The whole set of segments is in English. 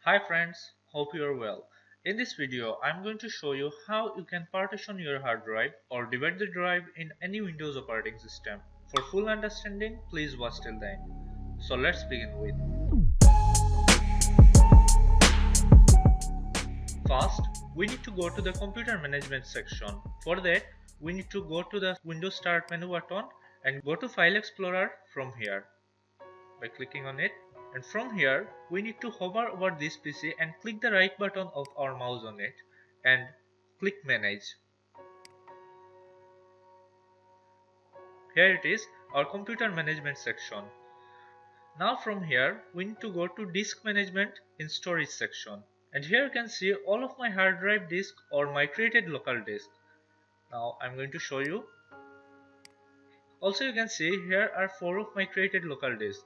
Hi friends, hope you are well. In this video, I'm going to show you how you can partition your hard drive or divide the drive in any Windows operating system. For full understanding, please watch till the end. So let's begin with. First, we need to go to the computer management section. For that, we need to go to the Windows Start menu button and go to File Explorer from here by clicking on it. And from here, we need to hover over this PC and click the right button of our mouse on it and click Manage. Here it is, our computer management section. Now from here, we need to go to Disk Management in Storage section. And here you can see all of my hard drive disk or my created local disk. Now I'm going to show you. Also you can see here are 4 of my created local disks.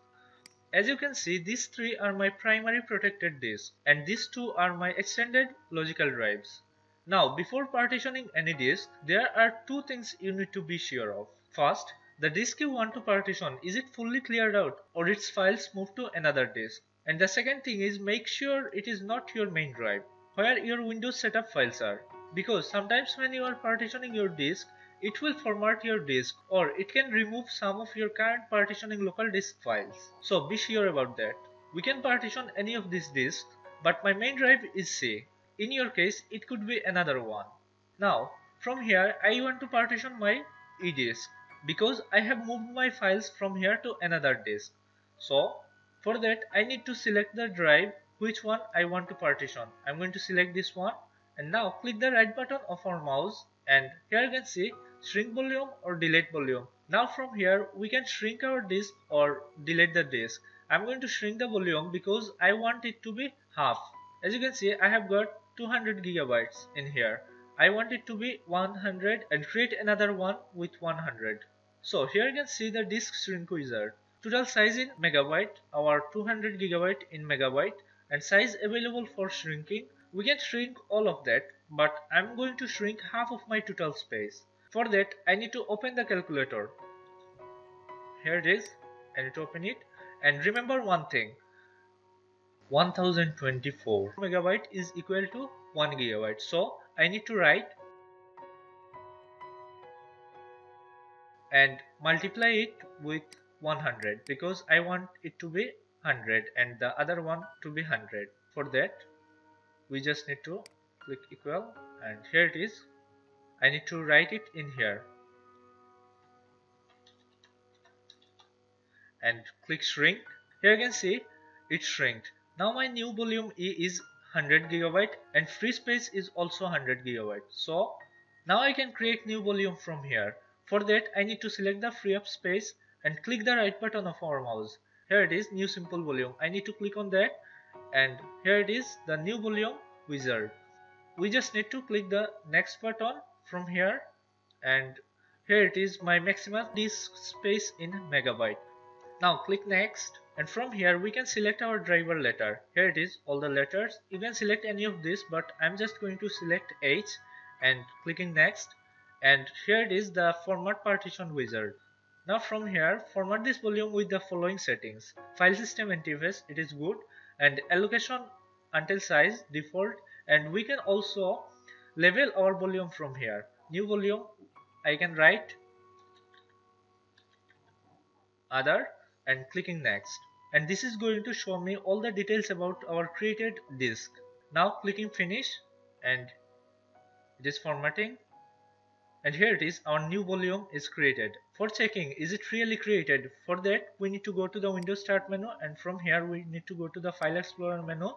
As you can see, these 3 are my primary protected disks and these 2 are my extended logical drives. Now, before partitioning any disk, there are 2 things you need to be sure of. First, the disk you want to partition, is it fully cleared out or its files moved to another disk? And the second thing is make sure it is not your main drive, where your Windows setup files are. Because sometimes when you are partitioning your disk, it will format your disk or it can remove some of your current partitioning local disk files. So be sure about that. We can partition any of these disks, but my main drive is C. In your case, it could be another one. Now, from here, I want to partition my E disk because I have moved my files from here to another disk. So, for that, I need to select the drive which one I want to partition. I'm going to select this one and now click the right button of our mouse and here you can see shrink volume or delete volume. Now from here we can shrink our disk or delete the disk. I'm going to shrink the volume because I want it to be half. As you can see, I have got 200 gigabytes in here. I want it to be 100 and create another one with 100. So here you can see the disk shrink wizard. Total size in megabyte, our 200 gigabyte in megabyte, and size available for shrinking. We can shrink all of that, but I'm going to shrink half of my total space. For that, I need to open the calculator. Here it is. I need to open it. And remember one thing. 1024 megabyte is equal to 1 gigabyte. So I need to write and multiply it with 100 because I want it to be 100 and the other one to be 100. For that, we just need to click equal and here it is. I need to write it in here and click shrink. Here you can see it shrinked. Now my new volume E is 100 gigabyte and free space is also 100 gigabyte. So now I can create new volume from here. For that I need to select the free up space and click the right button of our mouse. Here it is, new simple volume. I need to click on that and here it is, the new volume wizard. We just need to click the next button from here and here it is, my maximum disk space in megabyte. Now click next and from here we can select our driver letter. Here it is, all the letters. You can select any of this but I'm just going to select H and clicking next and here it is, the format partition wizard. Now from here format this volume with the following settings. File system interface, it is good, and allocation until size default, and we can also label our volume from here. New volume I can write other and clicking next, and this is going to show me all the details about our created disk. Now clicking finish and it is formatting and here it is, our new volume is created. For checking is it really created, for that we need to go to the Windows Start menu and from here we need to go to the File Explorer menu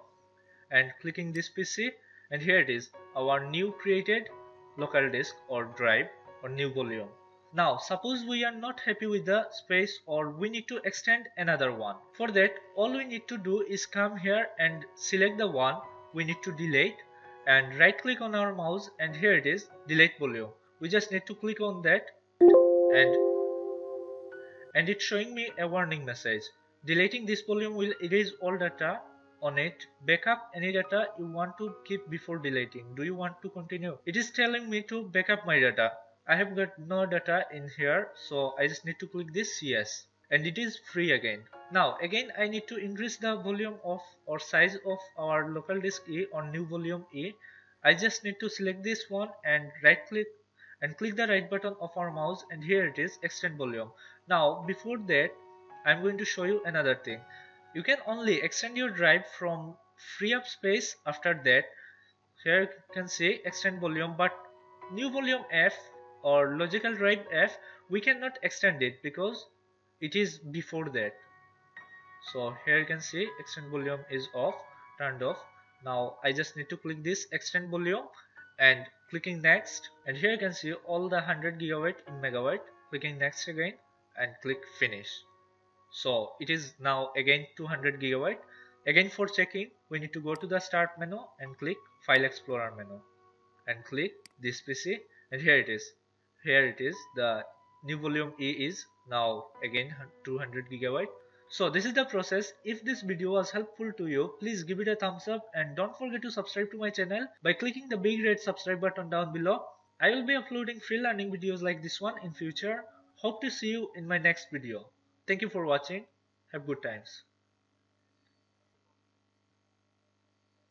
and clicking this PC and here it is, our new created local disk or drive or new volume. Now suppose we are not happy with the space or we need to extend another one. For that all we need to do is come here and select the one we need to delete and right click on our mouse and here it is, delete volume. We just need to click on that and it's showing me a warning message. Deleting this volume will erase all data on it. Backup any data you want to keep before deleting. Do you want to continue? It is telling me to backup my data. I have got no data in here, so I just need to click this yes. and it is free again. Now again I need to increase the volume of or size of our local disk E on new volume E. I just need to select this one and right click and click the right button of our mouse, and here it is, extend volume. Now before that I'm going to show you another thing. You can only extend your drive from free up space after that. Here you can say extend volume, but new volume F or logical drive F, we cannot extend it because it is before that. So here you can see extend volume is off, turned off. Now I just need to click this extend volume and clicking next, and here you can see all the 100 gigabyte in megabyte. Clicking next again and click finish. So it is now again 200 gigabyte. Again for checking we need to go to the start menu and click file explorer menu and click this PC, and here it is. Here it is, the new volume E is now again 200 gigabyte. So this is the process. If this video was helpful to you, please give it a thumbs up and don't forget to subscribe to my channel by clicking the big red subscribe button down below. I will be uploading free learning videos like this one in future. Hope to see you in my next video. Thank you for watching. Have good times.